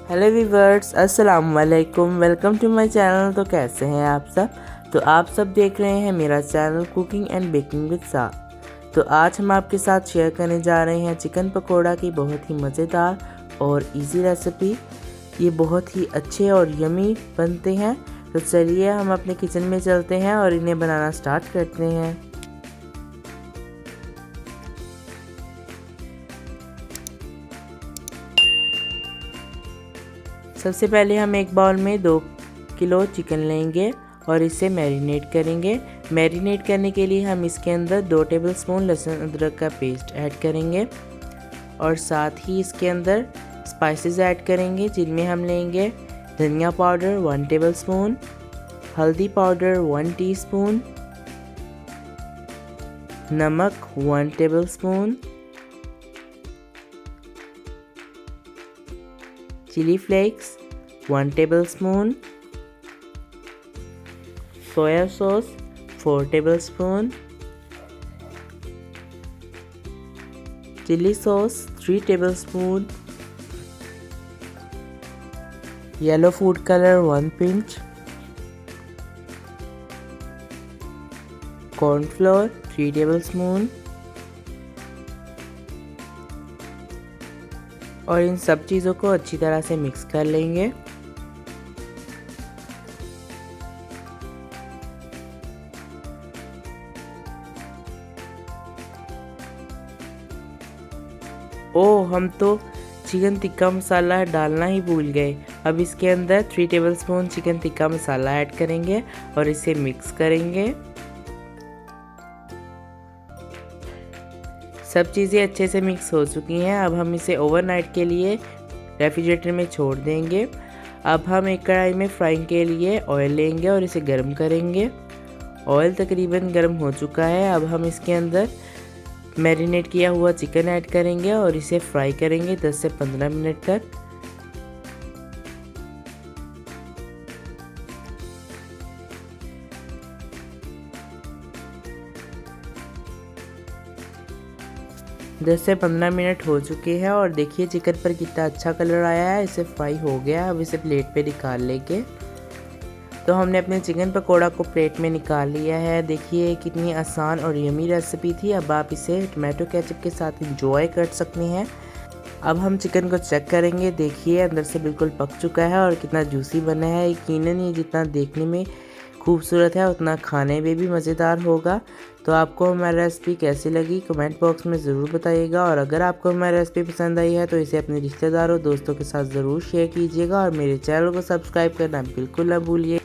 Hello viewers, अस्सलाम वालेकुम। Welcome to my channel. तो कैसे हैं आप सब? तो आप सब देख रहे हैं मेरा channel cooking and baking with सा। तो आज हम आपके साथ शेयर करने जा रहे हैं चिकन पकोड़ा की बहुत ही मज़ेदार और इजी रेसिपी। ये बहुत ही अच्छे और यमी बनते हैं। तो चलिए हम अपने किचन में चलते हैं और इन्हें बनाना स्टार्ट करते हैं। सबसे पहले हम एक बाउल में 2 किलो चिकन लेंगे और इसे मैरिनेट करेंगे। मैरिनेट करने के लिए हम इसके अंदर 2 टेबलस्पून लहसुन अदरक का पेस्ट ऐड करेंगे और साथ ही इसके अंदर स्पाइसेस ऐड करेंगे, जिनमें हम लेंगे धनिया पाउडर 1 टेबलस्पून, हल्दी पाउडर 1 टीस्पून, नमक 1 tablespoon, chilli flakes 1 tablespoon, soya sauce 4 tablespoon, chilli sauce 3 tablespoon, yellow food colour 1 pinch, cornflour 3 tablespoon और इन सब चीज़ों को अच्छी तरह से मिक्स कर लेंगे। हम तो चिकन टिक्का मसाला डालना ही भूल गए। अब इसके अंदर 3 tablespoon chicken tikka masala add करेंगे और इसे मिक्स करेंगे। सब चीज़ें अच्छे से मिक्स हो चुकी हैं। अब हम इसे ओवरनाइट के लिए रेफ्रिजरेटर में छोड़ देंगे। अब हम एक कढ़ाई में फ्राइंग के लिए ऑयल लेंगे और इसे गर्म करेंगे। ऑयल तकरीबन गर्म हो चुका है। अब हम इसके अंदर मैरिनेट किया हुआ चिकन ऐड करेंगे और इसे फ्राई करेंगे 10 से 15 मिनट तक। दस से 15 मिनट हो चुके हैं और देखिए चिकन पर कितना अच्छा कलर आया है। इसे फ्राई हो गया। अब इसे प्लेट पे निकाल लेंगे। तो हमने अपने चिकन पकोड़ा को प्लेट में निकाल लिया है। देखिए कितनी आसान और यमी रेसिपी थी। अब आप इसे टमाटो केचप के साथ इंजॉय कर सकते हैं। अब हम चिकन को चेक करेंगे। देखिए अंदर से बिल्कुल पक चुका है और कितना जूसी बना है। यकीनन ये जितना देखने में खूबसूरत है उतना खाने में भी मज़ेदार होगा। तो आपको हमारी रेसिपी कैसी लगी कमेंट बॉक्स में ज़रूर बताइएगा और अगर आपको हमारी रेसिपी पसंद आई है तो इसे अपने रिश्तेदारों दोस्तों के साथ ज़रूर शेयर कीजिएगा और मेरे चैनल को सब्सक्राइब करना बिल्कुल ना भूलिए।